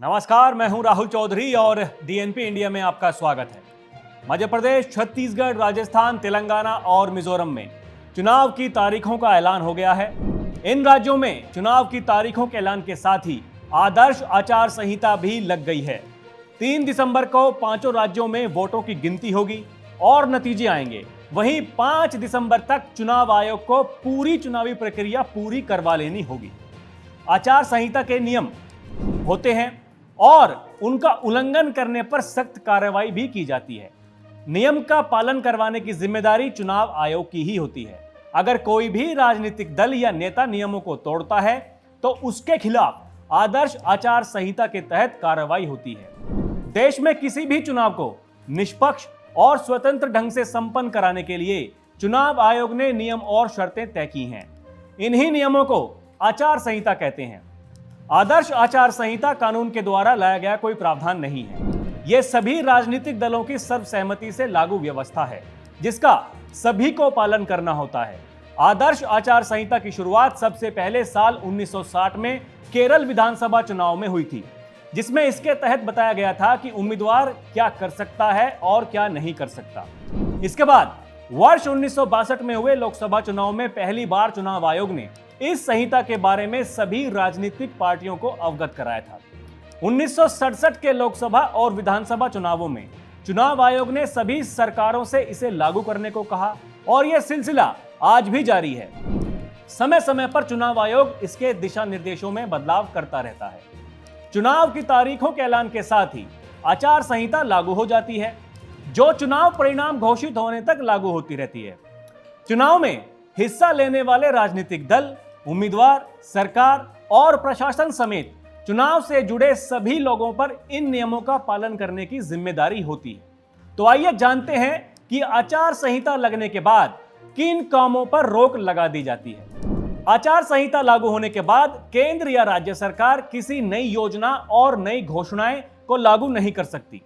नमस्कार, मैं हूं राहुल चौधरी और डीएनपी इंडिया में आपका स्वागत है। मध्य प्रदेश, छत्तीसगढ़, राजस्थान, तेलंगाना और मिजोरम में चुनाव की तारीखों का ऐलान हो गया है। इन राज्यों में चुनाव की तारीखों के ऐलान के साथ ही आदर्श आचार संहिता भी लग गई है। 3 दिसंबर को पांचों राज्यों में वोटों की गिनती होगी और नतीजे आएंगे। वहीं 5 दिसंबर तक चुनाव आयोग को पूरी चुनावी प्रक्रिया पूरी करवा लेनी होगी। आचार संहिता के नियम होते हैं और उनका उल्लंघन करने पर सख्त कार्रवाई भी की जाती है। नियम का पालन करवाने की जिम्मेदारी चुनाव आयोग की ही होती है। अगर कोई भी राजनीतिक दल या नेता नियमों को तोड़ता है तो उसके खिलाफ आदर्श आचार संहिता के तहत कार्रवाई होती है। देश में किसी भी चुनाव को निष्पक्ष और स्वतंत्र ढंग से संपन्न कराने के लिए चुनाव आयोग ने नियम और शर्तें तय की हैं। इन्हीं नियमों को आचार संहिता कहते हैं। आदर्श आचार संहिता कानून के द्वारा लाया गया कोई प्रावधान नहीं है। यह सभी राजनीतिक दलों की सर्वसहमति से लागू व्यवस्था है जिसका सभी को पालन करना होता है। आदर्श आचार संहिता की शुरुआत सबसे पहले साल 1960 में केरल विधानसभा चुनाव में हुई थी, जिसमें इसके तहत बताया गया था कि उम्मीदवार क्या कर सकता है और क्या नहीं कर सकता। इसके बाद वर्ष 1962 में हुए लोकसभा चुनाव में पहली बार चुनाव आयोग ने इस संहिता के बारे में सभी राजनीतिक पार्टियों को अवगत कराया था। 1967 के लोकसभा और विधानसभा चुनावों में चुनाव आयोग ने सभी सरकारों से इसे लागू करने को कहा और यह सिलसिला आज भी जारी है। समय समय पर चुनाव आयोग इसके दिशा निर्देशों में बदलाव करता रहता है। चुनाव की तारीखों के ऐलान के साथ ही आचार संहिता लागू हो जाती है, जो चुनाव परिणाम घोषित होने तक लागू होती रहती है। चुनाव में हिस्सा लेने वाले राजनीतिक दल, उम्मीदवार, सरकार और प्रशासन समेत चुनाव से जुड़े सभी लोगों पर इन नियमों का पालन करने की जिम्मेदारी होती है। तो आइए जानते हैं कि आचार संहिता लगने के बाद किन कामों पर रोक लगा दी जाती है। आचार संहिता लागू होने के बाद केंद्र या राज्य सरकार किसी नई योजना और नई घोषणाएं को लागू नहीं कर सकती।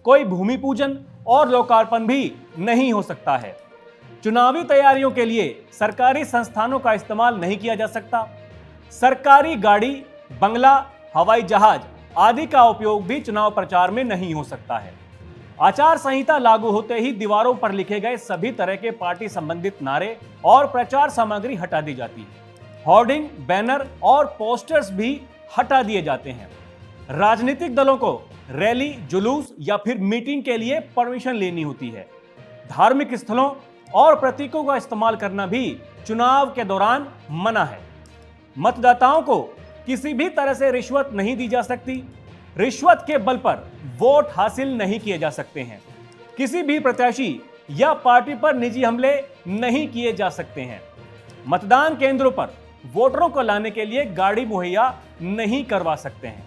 कोई भूमि पूजन और लोकार्पण भी नहीं हो सकता है। चुनावी तैयारियों के लिए सरकारी संस्थानों का इस्तेमाल नहीं किया जा सकता। सरकारी गाड़ी, बंगला, हवाई जहाज आदि का उपयोग भी चुनाव प्रचार में नहीं हो सकता है। आचार संहिता लागू होते ही दीवारों पर लिखे गए सभी तरह के पार्टी संबंधित नारे और प्रचार सामग्री हटा दी जाती है। होर्डिंग, बैनर और पोस्टर्स भी हटा दिए जाते हैं। राजनीतिक दलों को रैली, जुलूस या फिर मीटिंग के लिए परमिशन लेनी होती है। धार्मिक स्थलों और प्रतीकों का इस्तेमाल करना भी चुनाव के दौरान मना है। मतदाताओं को किसी भी तरह से रिश्वत नहीं दी जा सकती। रिश्वत के बल पर वोट हासिल नहीं किए जा सकते हैं। किसी भी प्रत्याशी या पार्टी पर निजी हमले नहीं किए जा सकते हैं। मतदान केंद्रों पर वोटरों को लाने के लिए गाड़ी मुहैया नहीं करवा सकते हैं।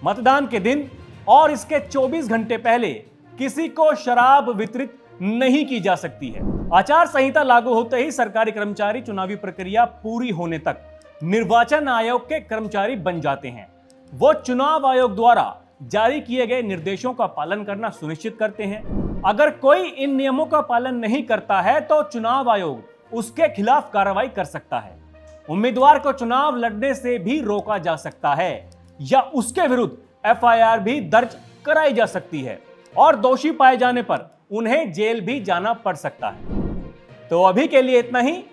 मतदान के दिन और इसके 24 घंटे पहले किसी को शराब वितरित नहीं की जा सकती है। आचार संहिता लागू होते ही सरकारी कर्मचारी चुनावी प्रक्रिया पूरी होने तक निर्वाचन आयोग के कर्मचारी बन जाते हैं। वो चुनाव आयोग द्वारा जारी किए गए निर्देशों का पालन करना सुनिश्चित करते हैं। अगर कोई इन नियमों का पालन नहीं करता है तो चुनाव आयोग उसके खिलाफ कार्रवाई कर सकता है। उम्मीदवार को चुनाव लड़ने से भी रोका जा सकता है या उसके विरुद्ध एफआईआर भी दर्ज कराई जा सकती है और दोषी पाए जाने पर उन्हें जेल भी जाना पड़ सकता है। तो अभी के लिए इतना ही।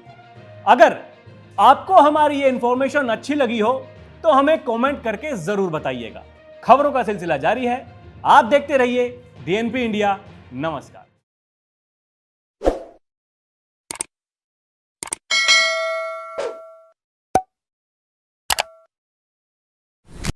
अगर आपको हमारी ये इंफॉर्मेशन अच्छी लगी हो तो हमें कमेंट करके जरूर बताइएगा। खबरों का सिलसिला जारी है। आप देखते रहिए डीएनपी इंडिया। नमस्कार।